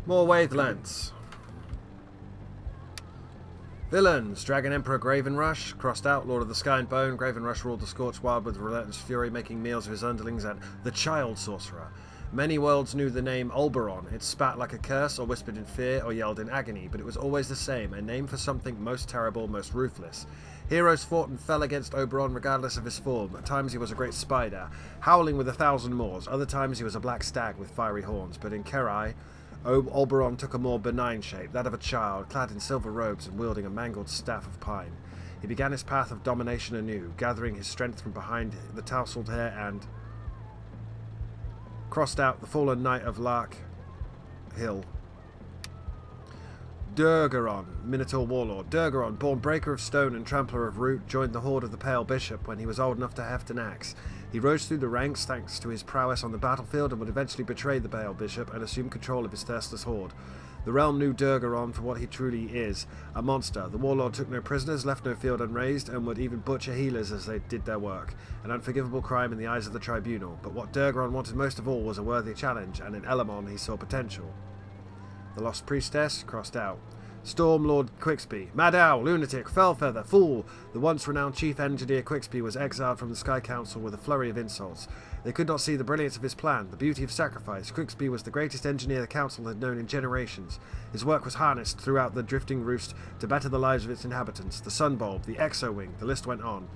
More wavelengths. Villains. Dragon Emperor Gravenrush. Crossed out. Lord of the Sky and Bone. Gravenrush ruled the Scorched Wild with relentless fury, making meals of his underlings, and the Child Sorcerer. Many worlds knew the name Oberon. It spat like a curse, or whispered in fear, or yelled in agony, but it was always the same, a name for something most terrible, most ruthless. Heroes fought and fell against Oberon regardless of his form. At times he was a great spider, howling with 1,000 maws. Other times he was a black stag with fiery horns. But in Kerai, Oberon took a more benign shape, that of a child, clad in silver robes and wielding a mangled staff of pine. He began his path of domination anew, gathering his strength from behind the tousled hair and crossed out the fallen knight of Lark Hill. Durgaron, Minotaur warlord. Durgaron, born breaker of stone and trampler of root, joined the horde of the Pale Bishop when he was old enough to heft an axe. He rose through the ranks thanks to his prowess on the battlefield and would eventually betray the Pale Bishop and assume control of his thirstless horde. The realm knew Durgaron for what he truly is, a monster. The warlord took no prisoners, left no field unrazed, and would even butcher healers as they did their work. An unforgivable crime in the eyes of the tribunal. But what Durgaron wanted most of all was a worthy challenge, and in Elamon he saw potential. The Lost Priestess, crossed out. Stormlord Quicksby, Mad Owl, Lunatic, Fellfeather, Fool. The once renowned Chief Engineer Quicksby was exiled from the Sky Council with a flurry of insults. They could not see the brilliance of his plan, the beauty of sacrifice. Quicksby was the greatest engineer the Council had known in generations. His work was harnessed throughout the drifting roost to better the lives of its inhabitants. The Sunbulb, the Exo-Wing, the list went on.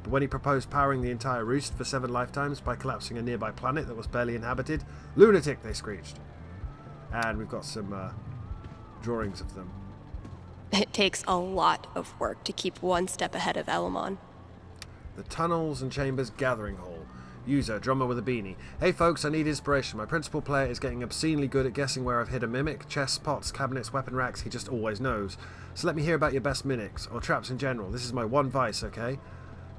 But when he proposed powering the entire roost for 7 lifetimes by collapsing a nearby planet that was barely inhabited, lunatic, they screeched. And we've got some drawings of them. It takes a lot of work to keep one step ahead of Elamon. The Tunnels and Chambers Gathering Hall. User, drummer with a beanie. Hey folks, I need inspiration. My principal player is getting obscenely good at guessing where I've hid a mimic. Chests, pots, cabinets, weapon racks, he just always knows. So let me hear about your best mimics, or traps in general. This is my one vice, okay?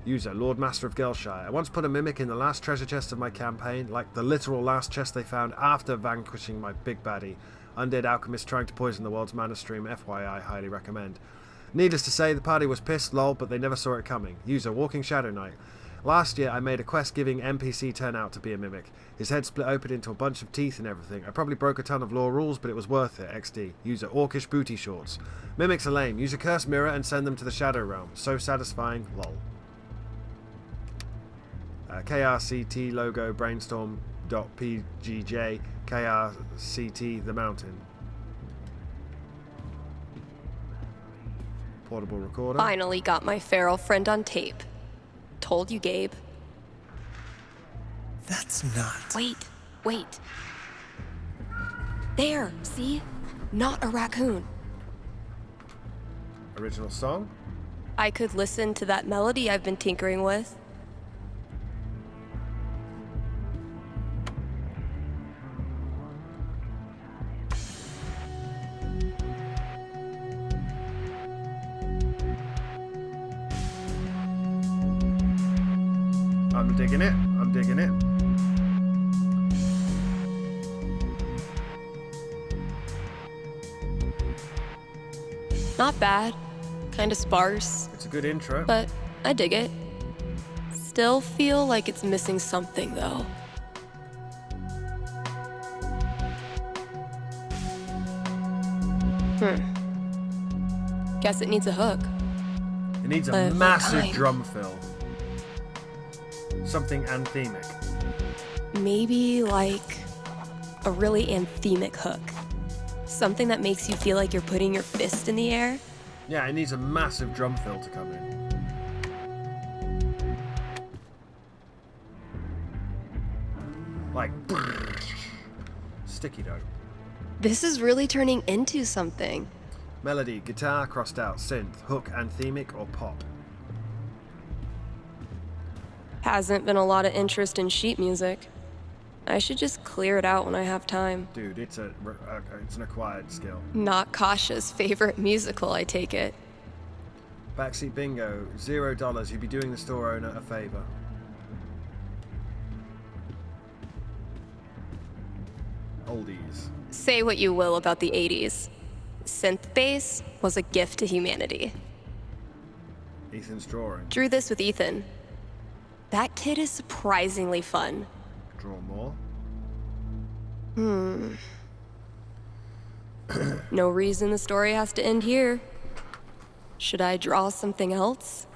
User, Lord Master of Gelshire. I once put a mimic in the last treasure chest of my campaign, like the literal last chest they found after vanquishing my big baddie. Undead alchemist trying to poison the world's mana stream, FYI, highly recommend. Needless to say, the party was pissed, lol, but they never saw it coming. User, Walking Shadow Knight. Last year I made a quest giving NPC turn out to be a mimic. His head split open into a bunch of teeth and everything. I probably broke a ton of lore rules, but it was worth it, XD. User, Orcish Booty Shorts. Mimics are lame. Use a cursed mirror and send them to the Shadow Realm. So satisfying, lol. KRCT logo, brainstorm.pgj, KRCT, the mountain. Portable recorder. Finally got my feral friend on tape. Told you, Gabe. That's not... Wait. There, see? Not a raccoon. Original song? I could listen to that melody I've been tinkering with. I'm digging it. Not bad. Kinda sparse. It's a good intro. But I dig it. Still feel like it's missing something, though. Guess it needs a hook. It needs a massive kind. drum fill. Something anthemic. Maybe like a really anthemic hook. Something that makes you feel like you're putting your fist in the air. Yeah, it needs a massive drum fill to come in. Like, sticky dope. This is really turning into something. Melody, guitar, crossed out, synth, hook, anthemic, or pop. Hasn't been a lot of interest in sheet music. I should just clear it out when I have time. Dude, it's an acquired skill. Not Kasha's favorite musical, I take it. Backseat bingo, $0. You'd be doing the store owner a favor. Oldies. Say what you will about the 80s. Synth bass was a gift to humanity. Ethan's drawing. Drew this with Ethan. That kid is surprisingly fun. Draw more. No reason the story has to end here. Should I draw something else?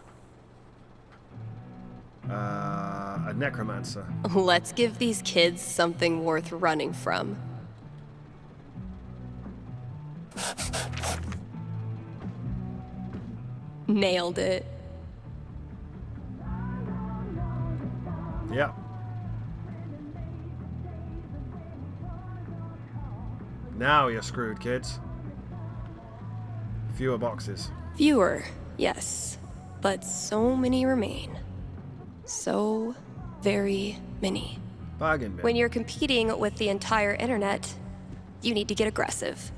A necromancer. Let's give these kids something worth running from. Nailed it. Yep. Now you're screwed, kids. Fewer boxes. Fewer, yes. But so many remain. So very many. Bargain bin. When you're competing with the entire internet, you need to get aggressive.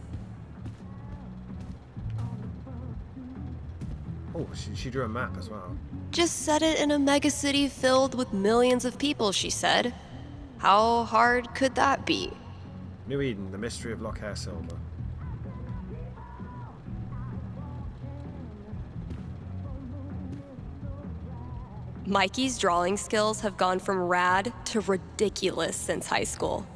Oh, she drew a map as well. Just set it in a megacity filled with millions of people, she said. How hard could that be? New Eden, the mystery of Lockhair Silver. Mikey's drawing skills have gone from rad to ridiculous since high school.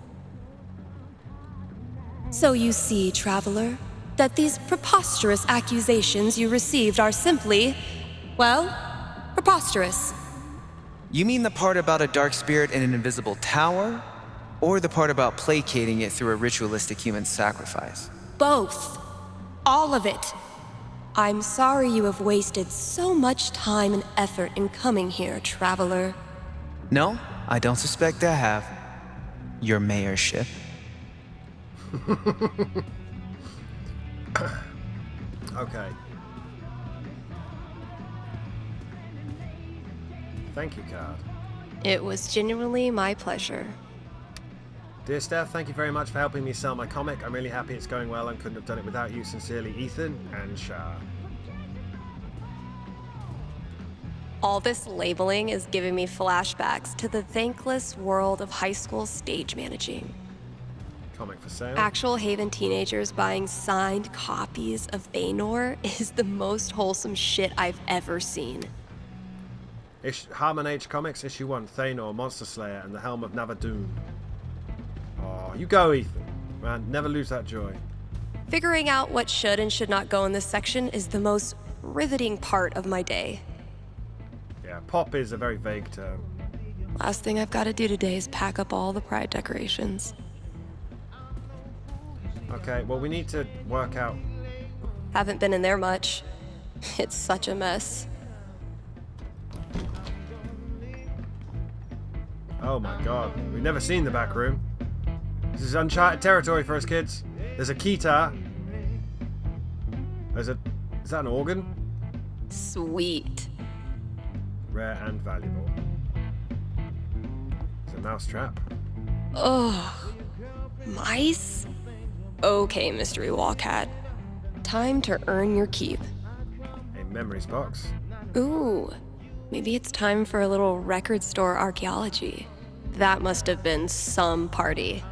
So you see, traveler, that these preposterous accusations you received are simply, well, preposterous. You mean the part about a dark spirit in an invisible tower? Or the part about placating it through a ritualistic human sacrifice? Both. All of it. I'm sorry you have wasted so much time and effort in coming here, traveler. No, I don't suspect I have. Your mayorship. Okay. Thank you, card. It was genuinely my pleasure. Dear Steph, thank you very much for helping me sell my comic. I'm really happy it's going well and couldn't have done it without you. Sincerely, Ethan and Shah. All this labeling is giving me flashbacks to the thankless world of high school stage managing. Comic for sale. Actual Haven teenagers buying signed copies of Thanor is the most wholesome shit I've ever seen. Harmon H Comics, issue 1, Thanor, Monster Slayer, and the Helm of Navadoon. Oh, you go, Ethan. Man, never lose that joy. Figuring out what should and should not go in this section is the most riveting part of my day. Yeah, pop is a very vague term. Last thing I've got to do today is pack up all the pride decorations. Okay, well, we need to work out... Haven't been in there much. It's such a mess. Oh my god, we've never seen the back room. This is uncharted territory for us kids. There's a guitar. Is that an organ? Sweet. Rare and valuable. There's a mousetrap. Ugh. Mice? Okay, Mystery Wallcat. Time to earn your keep. A memories box. Ooh. Maybe it's time for a little record store archaeology. That must have been some party.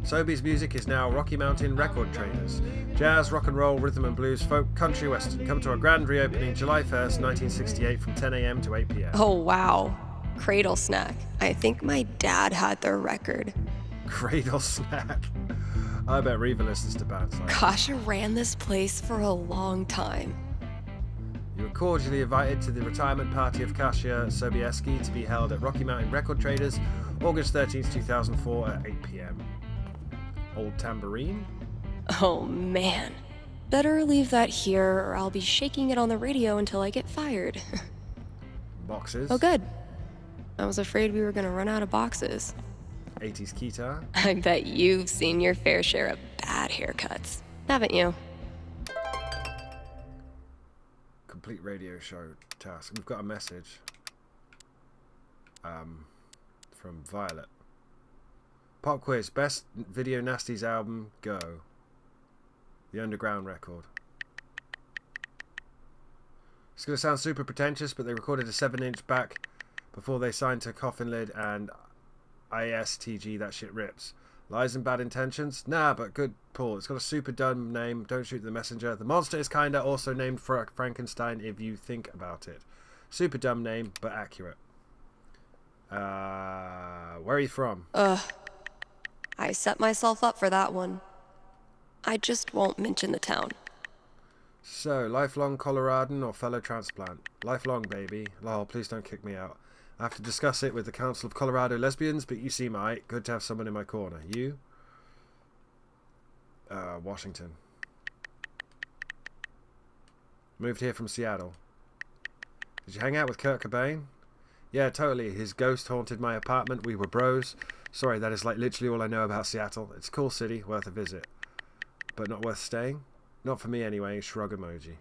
Sobeys music is now Rocky Mountain Record Traders. Jazz, rock and roll, rhythm and blues, folk, country, western. Come to a grand reopening July 1st, 1968 from 10 a.m. to 8 p.m. Oh, wow. Cradle Snack. I think my dad had their record. Cradle Snack. I bet Reva listens to bands like that. Kasha ran this place for a long time. You are cordially invited to the retirement party of Kasia Sobieski to be held at Rocky Mountain Record Traders, August 13th, 2004 at 8 p.m. Old tambourine? Oh, man. Better leave that here or I'll be shaking it on the radio until I get fired. Boxes? Oh, good. I was afraid we were gonna run out of boxes. 80s guitar? I bet you've seen your fair share of bad haircuts, haven't you? Complete radio show task. We've got a message from Violet. Pop quiz. Best Video Nasties album, go. The Underground record. It's going to sound super pretentious, but they recorded a 7-inch back before they signed to Coffin Lid and ISTG. That shit rips. Lies and Bad Intentions? Nah, but good pull. It's got a super dumb name. Don't shoot the messenger. The monster is kinda also named Frankenstein if you think about it. Super dumb name, but accurate. Where are you from? I set myself up for that one. I just won't mention the town. So, lifelong Coloradan or fellow transplant? Lifelong, baby. Lol, please don't kick me out. I have to discuss it with the Council of Colorado Lesbians, but you seem aight. Good to have someone in my corner. You? Washington. Moved here from Seattle. Did you hang out with Kurt Cobain? Yeah, totally. His ghost haunted my apartment. We were bros. Sorry, that is like literally all I know about Seattle. It's a cool city, worth a visit. But not worth staying? Not for me anyway, shrug emoji.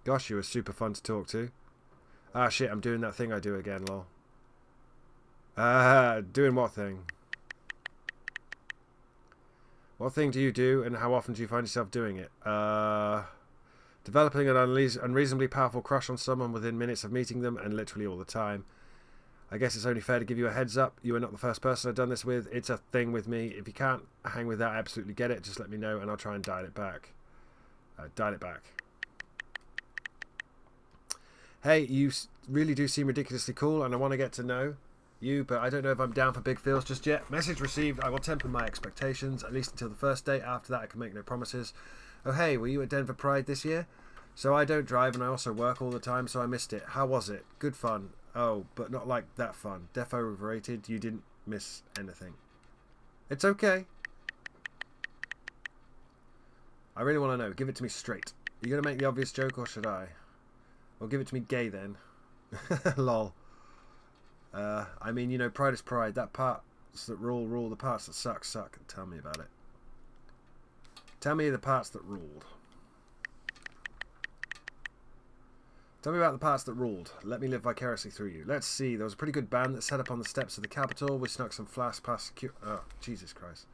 Gosh, you were super fun to talk to. Ah shit, I'm doing that thing I do again, lol. Doing what thing? What thing do you do, and how often do you find yourself doing it? Developing an unreasonably powerful crush on someone within minutes of meeting them, and literally all the time. I guess it's only fair to give you a heads up. You are not the first person I've done this with. It's a thing with me. If you can't hang with that, I absolutely get it. Just let me know, and I'll try and dial it back. Hey, you really do seem ridiculously cool, and I want to get to know you, but I don't know if I'm down for big feels just yet. Message received. I will temper my expectations, at least until the first date. After that, I can make no promises. Oh, hey, were you at Denver Pride this year? So I don't drive, and I also work all the time, so I missed it. How was it? Good fun. Oh, but not like that fun. Defo overrated. You didn't miss anything. It's okay. I really want to know. Give it to me straight. Are you going to make the obvious joke, or should I? Well, give it to me gay, then. Lol. I mean, you know, pride is pride. That parts that rule. The parts that suck. Tell me about it. Tell me the parts that ruled. Tell me about the parts that ruled. Let me live vicariously through you. Let's see. There was a pretty good band that set up on the steps of the Capitol. We snuck some flash past oh, Jesus Christ.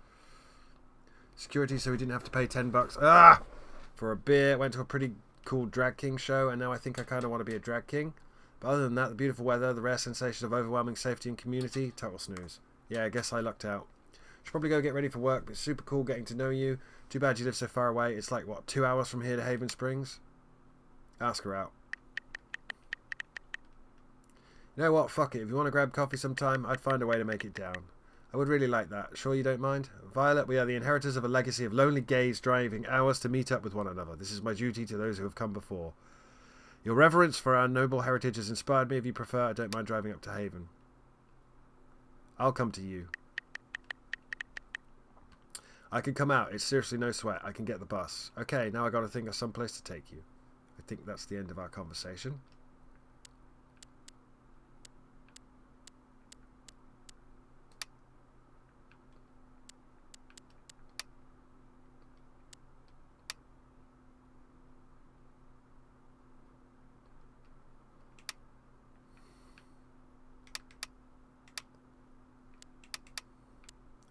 Security, so we didn't have to pay $10 for a beer. Went to a pretty cool drag king show, and now I think I kind of want to be a drag king. But other than that, the beautiful weather, the rare sensation of overwhelming safety and community, total snooze. Yeah, I guess I lucked out. Should probably go get ready for work, but it's super cool getting to know you. Too bad you live so far away. It's like, what, 2 hours from here to Haven Springs? Ask her out. You know what, fuck it. If you want to grab coffee sometime, I'd find a way to make it down. I would really like that. Sure you don't mind? Violet, we are the inheritors of a legacy of lonely gays driving hours to meet up with one another. This is my duty to those who have come before. Your reverence for our noble heritage has inspired me. If you prefer, I don't mind driving up to Haven. I'll come to you. I can come out. It's seriously no sweat. I can get the bus. Okay, now I got to think of some place to take you. I think that's the end of our conversation.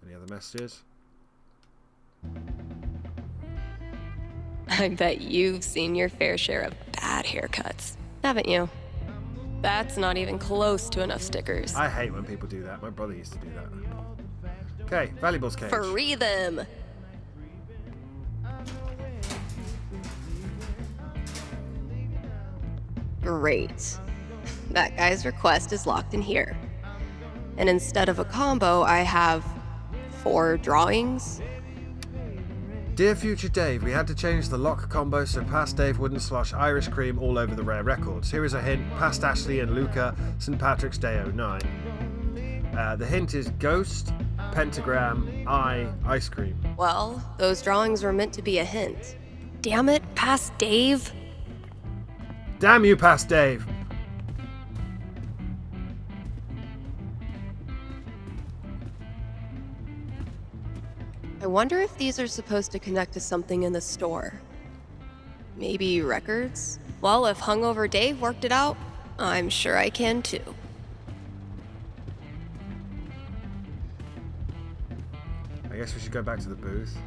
Any other messages? I bet you've seen your fair share of bad haircuts, haven't you? That's not even close to enough stickers. I hate when people do that. My brother used to do that. Okay, valuables cage. Free them! Great. That guy's request is locked in here. And instead of a combo, I have 4 drawings. Dear future Dave, we had to change the lock combo so past Dave wouldn't slosh Irish cream all over the rare records. Here is a hint: past Ashley and Luca, St. Patrick's Day 09. The hint is ghost, pentagram, ice cream. Well, those drawings were meant to be a hint. Damn it, past Dave! Damn you, past Dave! I wonder if these are supposed to connect to something in the store. Maybe records? Well, if Hungover Dave worked it out, I'm sure I can too. I guess we should go back to the booth.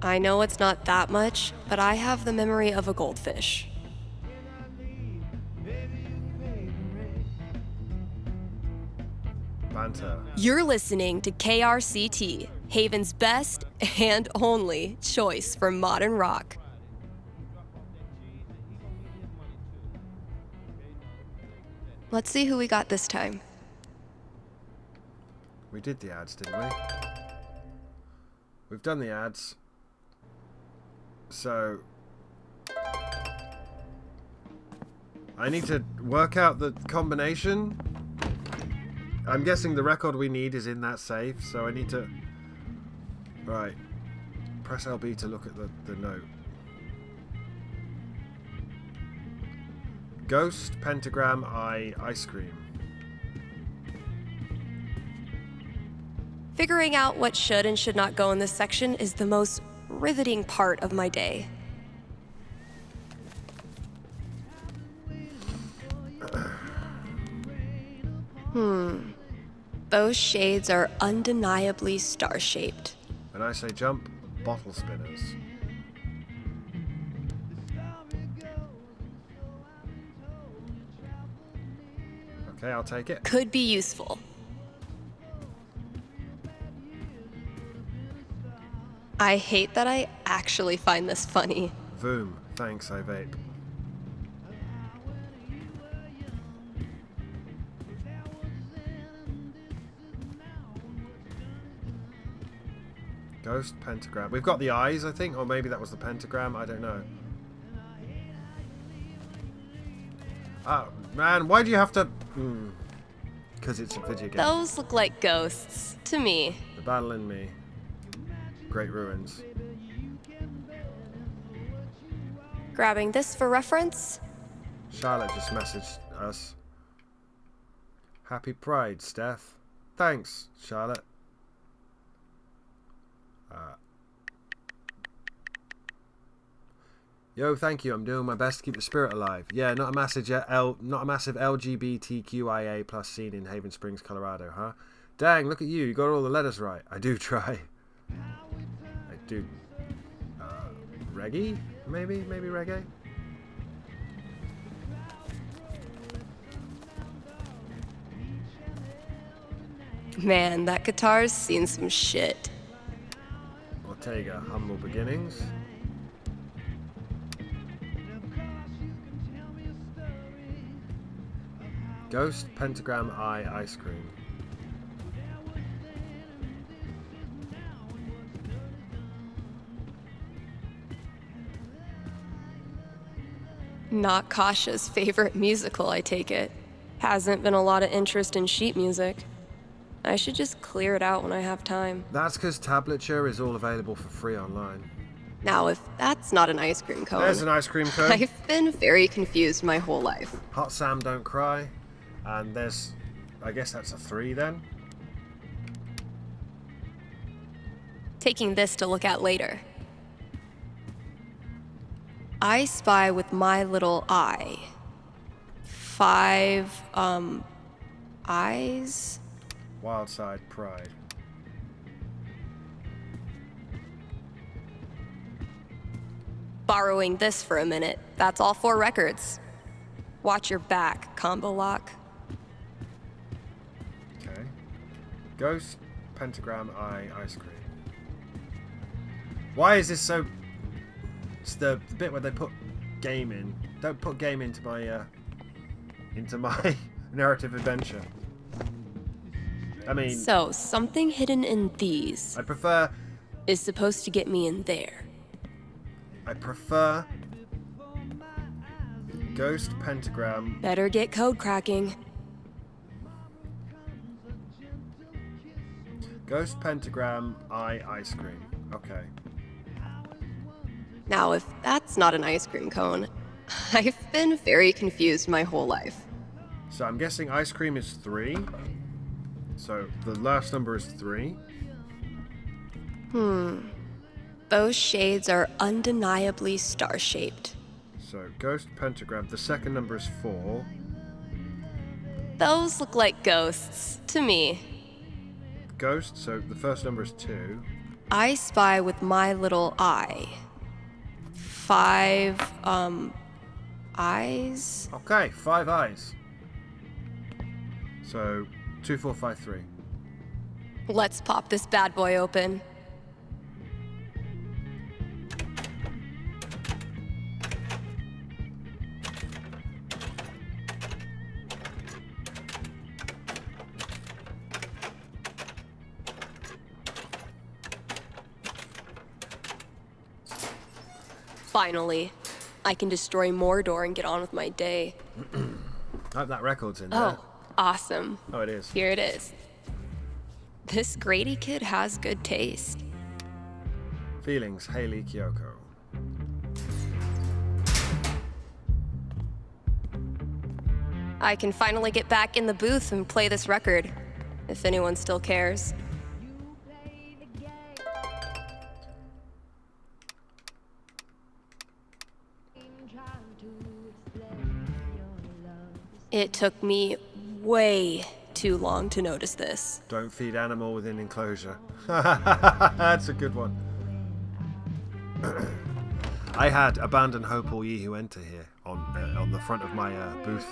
I know it's not that much, but I have the memory of a goldfish. banter. You're listening to KRCT, Haven's best and only choice for modern rock. Let's see who we got this time. We did the ads, didn't we? We've done the ads. So I need to work out the combination. I'm guessing the record we need is in that safe, so I need to... Right. Press LB to look at the note. Ghost, pentagram, eye, ice cream. Figuring out what should and should not go in this section is the most riveting part of my day. Those shades are undeniably star-shaped. When I say jump, bottle spinners. Okay, I'll take it. Could be useful. I hate that I actually find this funny. Voom. Thanks, I vape. Ghost, pentagram. We've got the eyes, I think, or maybe that was the pentagram. I don't know. Ah, man, why do you have to... Because it's a video game. Those look like ghosts to me. The battle in me. Great ruins. Grabbing this for reference. Charlotte just messaged us. Happy Pride, Steph. Thanks, Charlotte. Yo, thank you. I'm doing my best to keep the spirit alive. Yeah, not a massive LGBTQIA plus scene in Haven Springs, Colorado, huh? Dang, look at you. You got all the letters right. I do try. I do. Reggae? Maybe reggae? Man, that guitar's seen some shit. Ortega, humble beginnings. Ghost, pentagram, eye, ice cream. Not Kasha's favorite musical, I take it. Hasn't been a lot of interest in sheet music. I should just clear it out when I have time. That's because tablature is all available for free online. Now, if that's not an ice cream cone... There's an ice cream cone. I've been very confused my whole life. Hot Sam Don't Cry. And there's... I guess that's a 3 then? Taking this to look at later. I spy with my little eye. 5, eyes? Wildside Pride. Borrowing this for a minute. That's all 4 records. Watch your back, combo lock. Okay. Ghost, pentagram, eye, ice cream. Why is this so... It's the bit where they put game in. Don't put game into my narrative adventure. I mean... So, something hidden in these I prefer... is supposed to get me in there. I prefer... Ghost, pentagram... Better get code cracking. Ghost, pentagram, eye, ice cream. Okay. Now, if that's not an ice cream cone, I've been very confused my whole life. So I'm guessing ice cream is 3. So the last number is 3. Those shades are undeniably star-shaped. So ghost, pentagram. The second number is 4. Those look like ghosts to me. Ghost, so the first number is 2. I spy with my little eye. 5, eyes? Okay, 5 eyes. So 2, 4, 5, 3. Let's pop this bad boy open. Finally, I can destroy Mordor and get on with my day. I hope that record's in there. Oh, awesome. Oh, it is. Here it is. This Grady kid has good taste. Feelings, Haley Kyoko. I can finally get back in the booth and play this record, if anyone still cares. It took me way too long to notice this. Don't feed animal within enclosure. That's a good one. I had Abandon Hope All Ye Who Enter here on the front of my booth.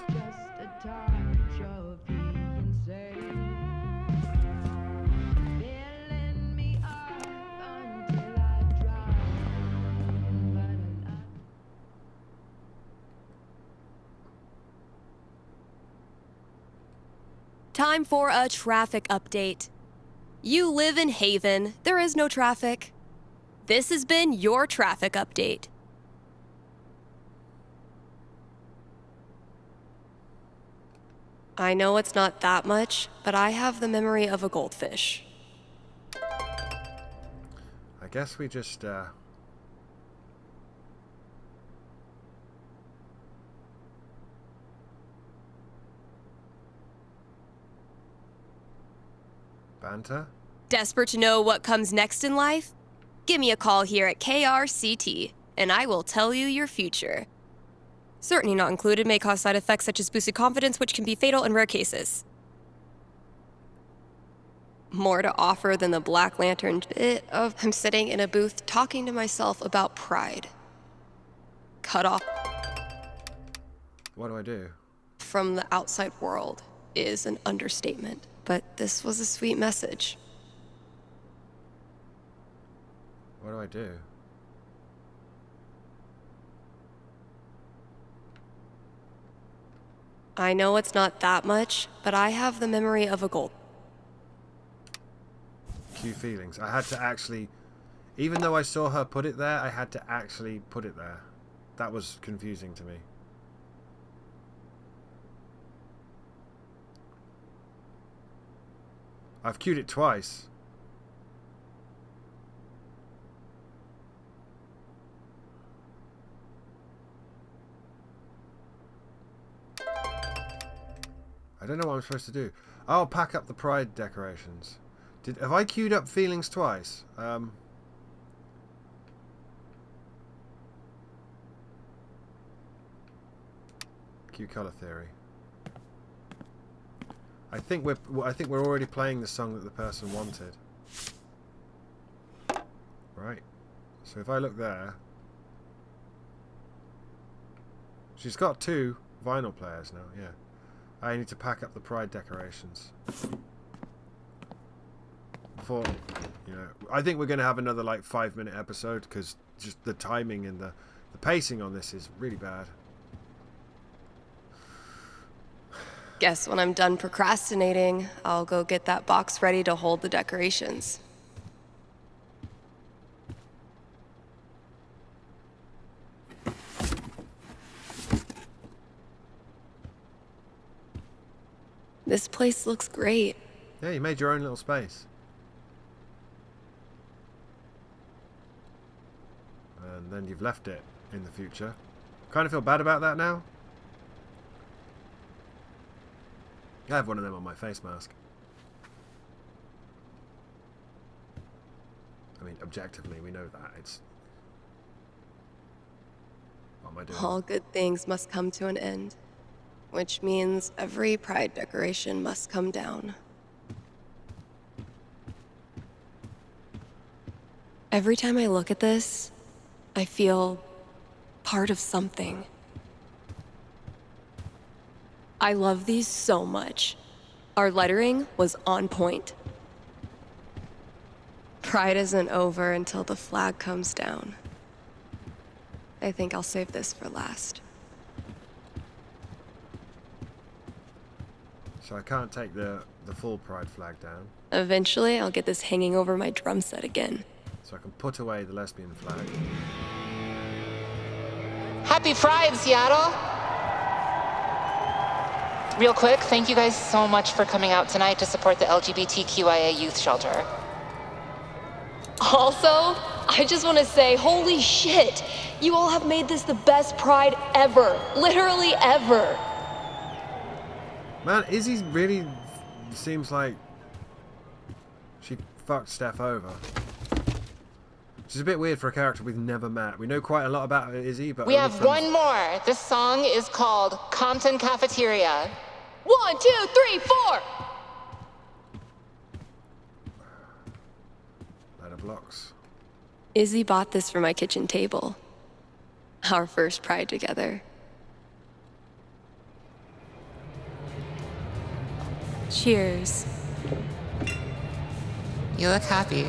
Time for a traffic update. You live in Haven. There is no traffic. This has been your traffic update. I know it's not that much, but I have the memory of a goldfish. I guess we just banter? Desperate to know what comes next in life? Give me a call here at KRCT, and I will tell you your future. Certainty not included may cause side effects such as boosted confidence, which can be fatal in rare cases. More to offer than the Black Lantern bit of I'm sitting in a booth talking to myself about pride. Cut off What do I do? from the outside world is an understatement, but this was a sweet message. What do I do? I know it's not that much, but I have the memory of a gold. Cue feelings. I had to actually, even though I saw her put it there, I had to actually put it there. That was confusing to me. I've cued it twice. I don't know what I'm supposed to do. I'll pack up the pride decorations. Have I queued up feelings twice? Cue color theory. I think we're already playing the song that the person wanted. Right. So if I look there, she's got 2 vinyl players now. Yeah. I need to pack up the pride decorations. Before, you know, I think we're going to have another like 5-minute episode because just the timing and the pacing on this is really bad. Guess when I'm done procrastinating, I'll go get that box ready to hold the decorations. This place looks great. Yeah, you made your own little space. And then you've left it in the future. Kind of feel bad about that now. I have one of them on my face mask. I mean, objectively, we know that. It's... What am I doing? All good things must come to an end, which means every pride decoration must come down. Every time I look at this, I feel part of something. I love these so much. Our lettering was on point. Pride isn't over until the flag comes down. I think I'll save this for last. So I can't take the full pride flag down. Eventually, I'll get this hanging over my drum set again. So I can put away the lesbian flag. Happy Pride, Seattle! Real quick, thank you guys so much for coming out tonight to support the LGBTQIA youth shelter. Also, I just want to say, holy shit! You all have made this the best Pride ever. Literally ever. Man, Izzy really seems like she fucked Steph over. Which is a bit weird for a character we've never met. We know quite a lot about Izzy, but... We have one more. This song is called Compton Cafeteria. 1, 2, 3, 4! Ladder blocks. Izzy bought this for my kitchen table. Our first Pride together. Cheers. You look happy.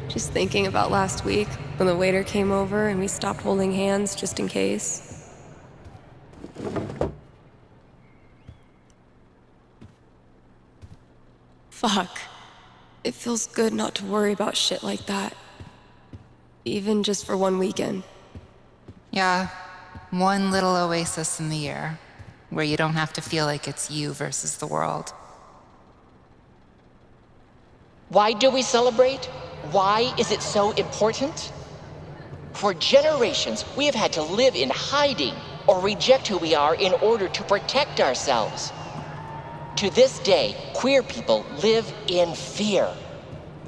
Just thinking about last week, when the waiter came over and we stopped holding hands just in case. Fuck. It feels good not to worry about shit like that. Even just for one weekend. Yeah, one little oasis in the year, where you don't have to feel like it's you versus the world. Why do we celebrate? Why is it so important? For generations, we have had to live in hiding or reject who we are in order to protect ourselves. To this day, queer people live in fear.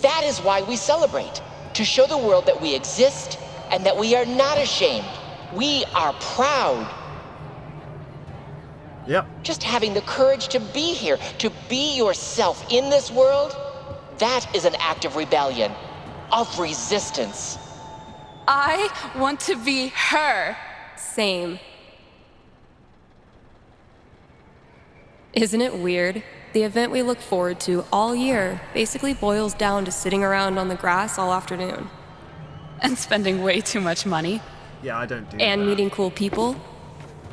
That is why we celebrate, to show the world that we exist and that we are not ashamed. We are proud. Yep. Just having the courage to be here, to be yourself in this world, that is an act of rebellion, of resistance. I want to be her. Same. Isn't it weird? The event we look forward to all year basically boils down to sitting around on the grass all afternoon. And spending way too much money. Yeah, I don't do And that. meeting cool people.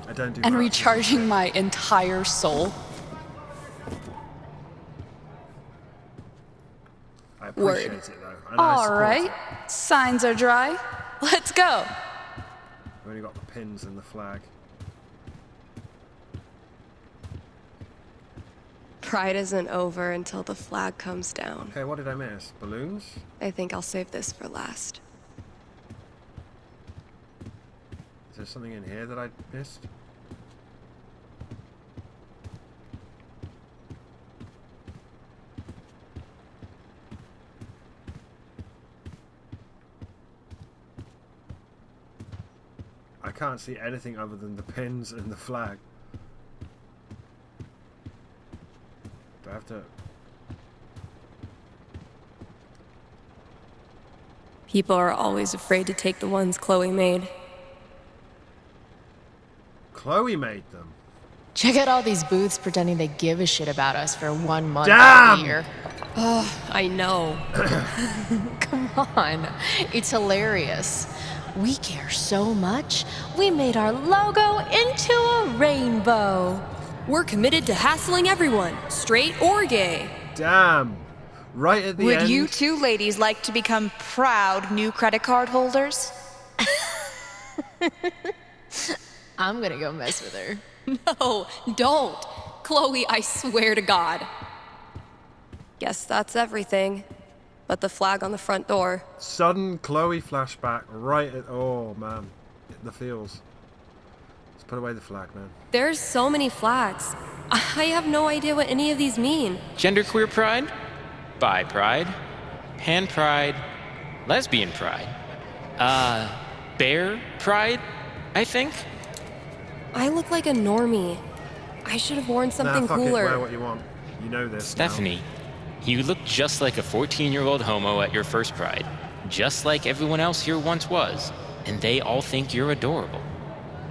I don't do And that. recharging my entire soul. I appreciate Word. it though. And I All support right. it. Signs are dry. Let's go. I've only got the pins and the flag. Pride isn't over until the flag comes down. Okay, what did I miss? Balloons? I think I'll save this for last. Is there something in here that I missed? I can't see anything other than the pins and the flag. Do I have to... People are always afraid to take the ones Chloe made. Chloe made them. Check out all these booths pretending they give a shit about us for 1 month Damn! out of the year. I know. Come on, it's hilarious. We care so much, we made our logo into a rainbow. We're committed to hassling everyone, straight or gay. Damn. Right at the Would end. you two ladies like to become proud new credit card holders? I'm gonna go mess with her. No, don't. Chloe, I swear to God. Guess that's everything. But the flag on the front door. Sudden Chloe flashback right at... Oh, man. The feels. Let's put away the flag, man. There's so many flags. I have no idea what any of these mean. Genderqueer pride, bi pride, pan pride, lesbian pride, bear pride, I think. I look like a normie. I should have worn something nah, fuck cooler. It, wear what you want. You know this. Stephanie, you look just like a 14-year-old homo at your first pride, just like everyone else here once was, and they all think you're adorable.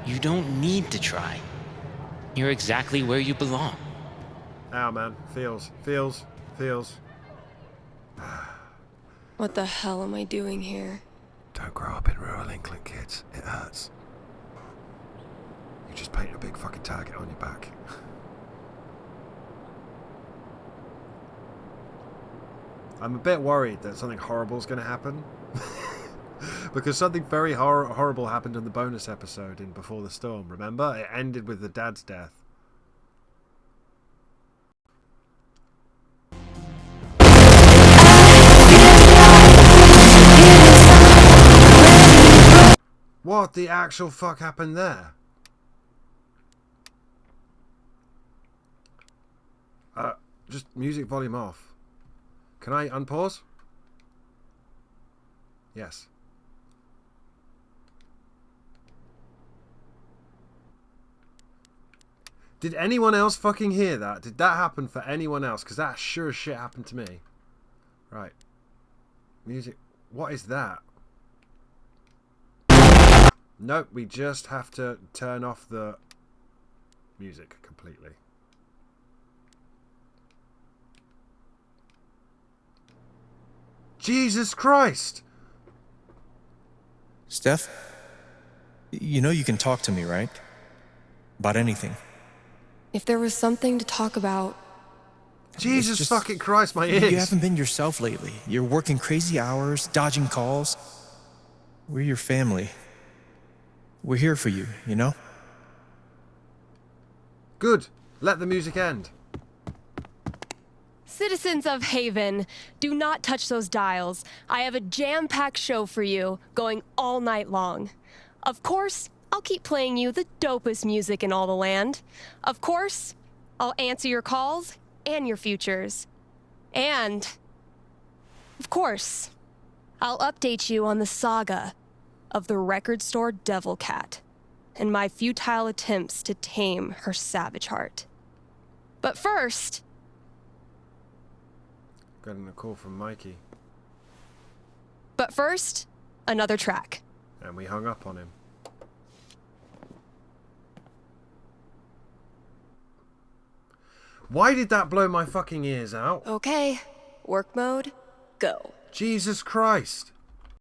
You don't need to try. You're exactly where you belong. Ow, man. Feels. What the hell am I doing here? Don't grow up in rural England, kids. It hurts. You just paint a big fucking target on your back. I'm a bit worried that something horrible is going to happen. Because something very horrible happened in the bonus episode in Before the Storm, remember? It ended with the dad's death. What the actual fuck happened there? Just music volume off. Can I unpause? Yes. Did anyone else fucking hear that? Did that happen for anyone else? Because that sure as shit happened to me. Right. Music. What is that? Nope, we just have to turn off the music completely. Jesus Christ! Steph, you know you can talk to me, right? About anything. If there was something to talk about... Jesus fucking Christ, my ears! You haven't been yourself lately. You're working crazy hours, dodging calls. We're your family. We're here for you, you know? Good. Let the music end. Citizens of Haven, do not touch those dials. I have a jam-packed show for you, going all night long. Of course, I'll keep playing you the dopest music in all the land. Of course, I'll answer your calls and your futures. And, of course, I'll update you on the saga of the record store Devil Cat and my futile attempts to tame her savage heart. But first... Getting a call from Mikey. But first, another track. And we hung up on him. Why did that blow my fucking ears out? Okay, work mode, go. Jesus Christ.